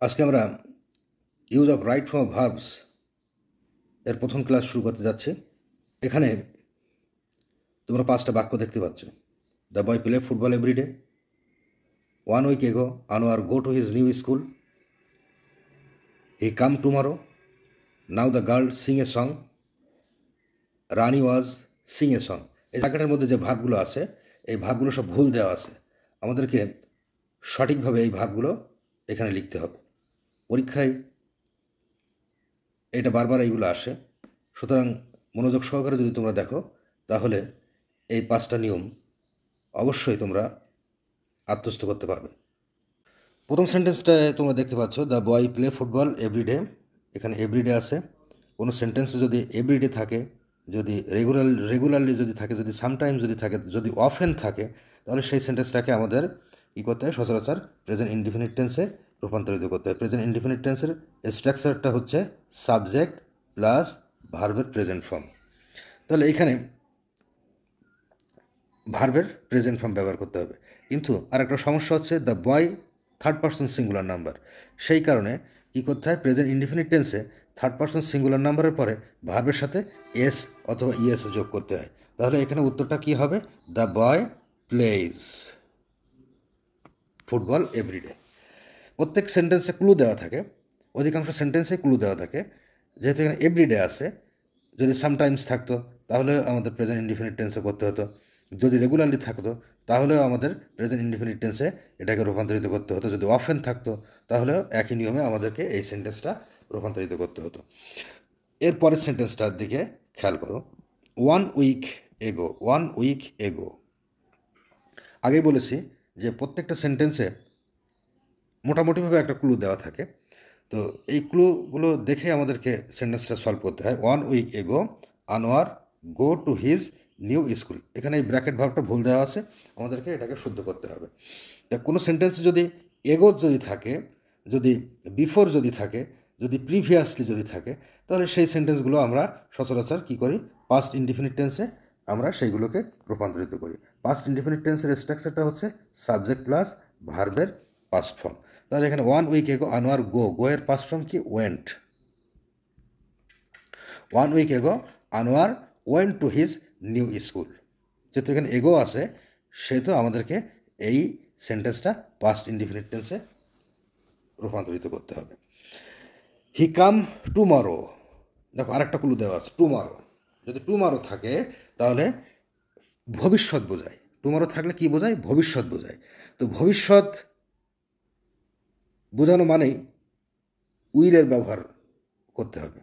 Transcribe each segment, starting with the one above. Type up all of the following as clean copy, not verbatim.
আজকে আমরা use of right form verbs এর প্রথম ক্লাস শুরু করতে যাচ্ছি। এখানে তোমরা 5টা বাক্য দেখতে পাচ্ছ। The boy play football everyday, 1 week ago Anwar go to his new school, he come tomorrow, now the girl sing a song, Rani was sing a song. এই জায়গাটার মধ্যে যে ভার্বগুলো আছে এই ভার্বগুলো সব ভুল দেওয়া আছে। আমাদেরকে সঠিকভাবে এই ভার্বগুলো এখানে লিখতে হবে। পরীক্ষায় এটা বারবার এইগুলো আসে, সুতরাং মনোযোগ সহকারে যদি তোমরা দেখো তাহলে এই 5টা নিয়ম অবশ্যই তোমরা আত্মস্থ করতে পারবে। প্রথম সেন্টেন্সটায় তোমরা দেখতে পাচ্ছ the boy play football everyday. এখানে এভরিডে আছে। কোনো সেন্টেন্সে যদি এভরিডে থাকে, যদি রেগুলারলি যদি থাকে, যদি সামটাইমস যদি থাকে, যদি অফেন থাকে, তাহলে সেই সেন্টেন্সটাকে আমাদের কী করতে হয়? সচরাচর প্রেজেন্ট ইনডিফিনিট টেন্সে রূপান্তরিত করতে হয়। প্রেজেন্ট ইনডিফিনিট টেন্সের স্ট্রাকচারটা হচ্ছে সাবজেক্ট প্লাস ভার্বের প্রেজেন্ট ফর্ম। তাহলে এইখানে ভার্বের প্রেজেন্ট ফর্ম ব্যবহার করতে হবে। কিন্তু আর একটা সমস্যা হচ্ছে the boy third person singular number. সেই কারণে কী করতে হয়? প্রেজেন্ট ইনডিফিনিট টেন্সে থার্ড পারসন সিঙ্গুলার নাম্বারের পরে ভার্বের সাথে এস অথবা ইএস যোগ করতে হয়। তাহলে এখানে উত্তরটা কী হবে? The boy plays football everyday. প্রত্যেক সেন্টেন্সে ক্লু দেওয়া থাকে, অধিকাংশ সেন্টেন্সে ক্লু দেওয়া থাকে। যেহেতু এখানে এভরিডে আছে, যদি সামটাইমস থাকতো তাহলে আমাদের প্রেজেন্ট ইনডিফিনিট টেন্সে করতে হতো। যদি রেগুলারলি থাকতো তাহলেও আমাদের প্রেজেন্ট ইনডিফিনিট টেন্সে এটাকে রূপান্তরিত করতে হতো। যদি অফেন থাকতো তাহলেও একই নিয়মে আমাদেরকে এই সেন্টেন্সটা রূপান্তরিত করতে হতো। এর পরের সেন্টেন্সটার দিকে খেয়াল করো। 1 week ago, 1 week ago। আগেই বলেছি যে প্রত্যেকটা সেন্টেন্সে মোটামুটিভাবে একটা ক্লু দেওয়া থাকে। তো এই ক্লুগুলো দেখে আমাদেরকে সেন্টেন্সটা সলভ করতে হয়। 1 week ago Anwar go to his new school. এখানে এই ব্র্যাকেট ভার্বটা ভুল দেওয়া আছে, আমাদেরকে এটাকে শুদ্ধ করতে হবে। তা কোনো সেন্টেন্সে যদি এগো যদি থাকে, যদি বিফোর যদি থাকে, যদি প্রিভিয়াসলি যদি থাকে, তাহলে সেই সেন্টেন্সগুলো আমরা সচরাচর কী করি? পাস্ট ইনডিফিনিট টেন্সে আমরা সেইগুলোকে রূপান্তরিত করি। পাস্ট ইনডিফিনিট টেন্সের স্ট্রাকচারটা হচ্ছে সাবজেক্ট প্লাস ভার্বের পাস্ট ফর্ম। তাহলে এখানে 1 week ago আনোয়ার গো এর পাস্ট ফর্ম কি? Went. 1 week ago Anwar went to his new school. যেহেতু এখানে এগো আছে সেহেতু আমাদেরকে এই সেন্টেন্সটা পাস্ট ইনডিফিনিট টেন্সে রূপান্তরিত করতে হবে। হি কাম টুমরো। দেখো আরেকটা ক্লু দেওয়া আছে, টুমরো। যদি টুমরো থাকে তাহলে ভবিষ্যৎ বোঝায়। টুমরো থাকলে কি বোঝায়? ভবিষ্যৎ বোঝায়। তো ভবিষ্যৎ বোঝানো মানেই উইলের ব্যবহার করতে হবে।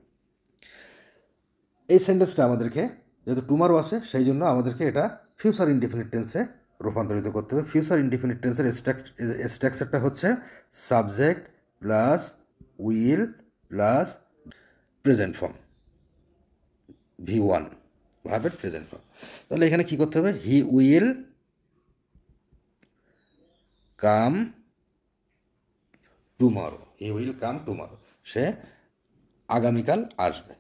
এই সেন্টেন্সটা আমাদেরকে যেহেতু টুমারো আছে সেই জন্য আমাদেরকে এটা ফিউচার ইনডিফিনিট টেন্সে রূপান্তরিত করতে হবে। ফিউচার ইনডিফিনিট টেন্সের স্ট্রাকচারটা হচ্ছে subject plus will plus present form, V1 ভার্বের প্রেজেন্ট ফর্ম। তাহলে এখানে কি করতে হবে? He will come tomorrow, he will come tomorrow, সে আগামীকাল আসবে।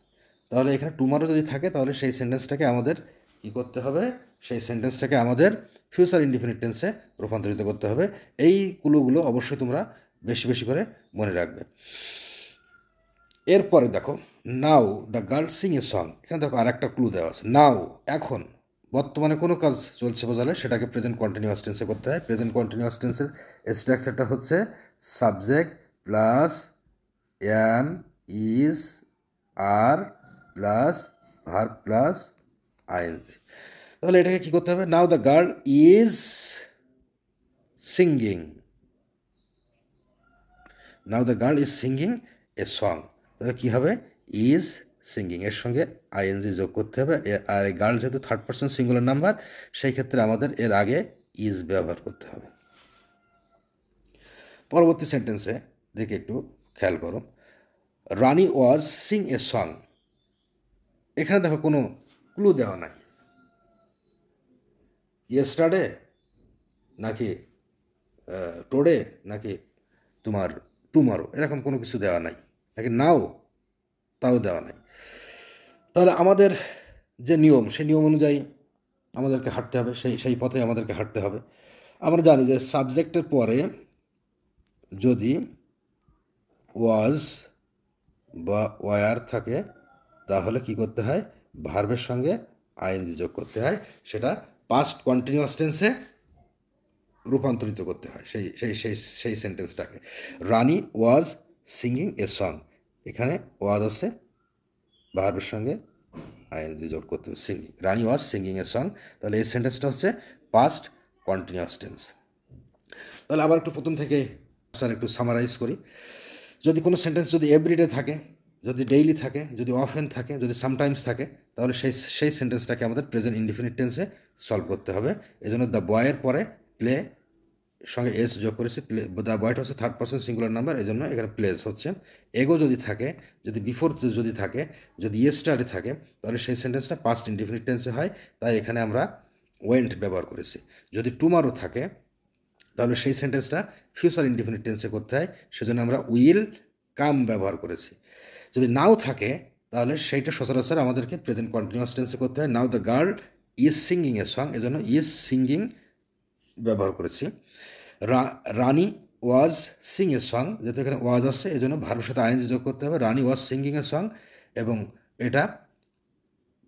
তাহলে এখানে টুমরো যদি থাকে তাহলে সেই সেন্টেন্সটাকে আমাদের কী করতে হবে? সেই সেন্টেন্সটাকে আমাদের ফিউচার ইনডিফিনিট টেন্সে রূপান্তরিত করতে হবে। এই ক্লুগুলো অবশ্যই তোমরা বেশি বেশি করে মনে রাখবে। এরপরে দেখো now the girl sing a song. এখানে দেখো আর একটা ক্লু দেওয়া আছে, নাও এখন। বর্তমানে কোনো কাজ চলছে বোঝালে সেটাকে প্রেজেন্ট কন্টিনিউয়াস টেন্সে করতে হয়। প্রেজেন্ট কন্টিনিউয়াস টেন্সের স্ট্রাকচারটা হচ্ছে subject plus am is are plus verb plus ING. তাহলে এটাকে কী করতে হবে? Now the girl is singing, now the girl is singing a song. তাহলে কী হবে? ইজ সিঙ্গিং এর সঙ্গে আইএনজি যোগ করতে হবে। আর এই গার্ল যেহেতু থার্ড পারসন সিঙ্গুলার নাম্বার, সেই ক্ষেত্রে আমাদের এর আগে ইজ ব্যবহার করতে হবে। পরবর্তী সেন্টেন্সে দেখে একটু খেয়াল করো। রানি ওয়াজ সিং এ সং। এখানে দেখো কোনো ক্লু দেওয়া নাই। ইয়েস্টারডে নাকি টোডে নাকি তোমার টুমারো, এরকম কোনো কিছু দেওয়া নাই, নাকি নাও তাও দেওয়া নাই। তাহলে আমাদের যে নিয়ম সেই নিয়ম অনুযায়ী আমাদেরকে হাঁটতে হবে, সেই পথে আমাদেরকে হাঁটতে হবে। আমরা জানি যে সাবজেক্টের পরে যদি ওয়াজ বা ওয়ার থাকে তাহলে কি করতে হয়, ভার্বের সঙ্গে আইএনজি যোগ করতে হয়, সেটা পাস্ট কন্টিনিউয়াস টেন্সে রূপান্তরিত করতে হয় সেই সেই সেই সেই সেন্টেন্সটাকে। রানি ওয়াজ সিঙ্গিং এ সং, এখানে ওয়াজ আছে, ভার্বের সঙ্গে আইএনজি যোগ করতে হবে singing, Rani was singing a song, তাহলে এই সেন্টেন্সটা হচ্ছে পাস্ট কন্টিনিউয়াস টেন্স। তাহলে আবার একটু প্রথম থেকে একটু সামারাইজ করি। যদি কোনো সেন্টেন্স যদি এভরিডে থাকে, যদি ডেইলি থাকে, যদি অফেন থাকে, যদি সামটাইমস থাকে, তাহলে সেই সেন্টেন্সটাকে আমাদের প্রেজেন্ট ইনডিফিনিট টেন্সে সলভ করতে হবে। এই জন্য দ্য বয়ের পরে প্লে সঙ্গে এস যোগ করেছি। প্লে, দ্য বয়টা হচ্ছে থার্ড পারসন সিঙ্গুলার নাম্বার, এই জন্য এখানে প্লেস হচ্ছে। এগো যদি থাকে, যদি বিফোর যদি থাকে, যদি ইয়েস্টারডে থাকে, তাহলে সেই সেন্টেন্সটা পাস্ট ইনডিফিনিট টেন্সে হয়, তাই এখানে আমরা ওয়েন্ট ব্যবহার করেছি। যদি টুমারো থাকে, তাহলে সেই সেন্টেন্সটা ফিউচার ইনডিফিনিট টেন্সে করতে হয়, সেজন্য আমরা উইল কাম ব্যবহার করেছি। যদি নাও থাকে, তাহলে সেইটা সচরাচর আমাদেরকে প্রেজেন্ট কন্টিনিউয়াস টেন্সে করতে হয়। Now the girl is singing a song, এজন্য ইজ সিঙ্গিং ব্যবহার করেছি। রানি ওয়াজ সিং এ সং, যেহেতু এখানে ওয়াজ আসছে, এই জন্য ভার্বের সাথে আইএনজি যোগ করতে হবে। রানি ওয়াজ সিঙ্গিং এ সং, এবং এটা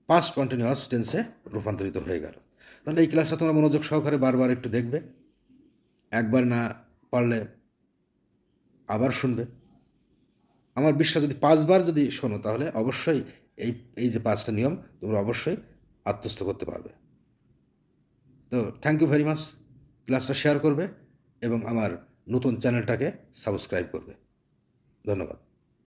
পাস্ট কন্টিনিউয়াস টেন্সে রূপান্তরিত হয়ে গেল। তাহলে এই ক্লাসটা তোমরা মনোযোগ সহকারে বারবার একটু দেখবে, একবার না পারলে আবার শুনবে। আমার বিশ্বাস যদি 5 বার যদি শোনো, তাহলে অবশ্যই এই এই যে 5টা নিয়ম তোমরা অবশ্যই আত্মস্থ করতে পারবে। তো থ্যাংক ইউ ভেরি মাচ। ক্লাসটা শেয়ার করবে এবং আমার নতুন চ্যানেলটাকে সাবস্ক্রাইব করবে। ধন্যবাদ।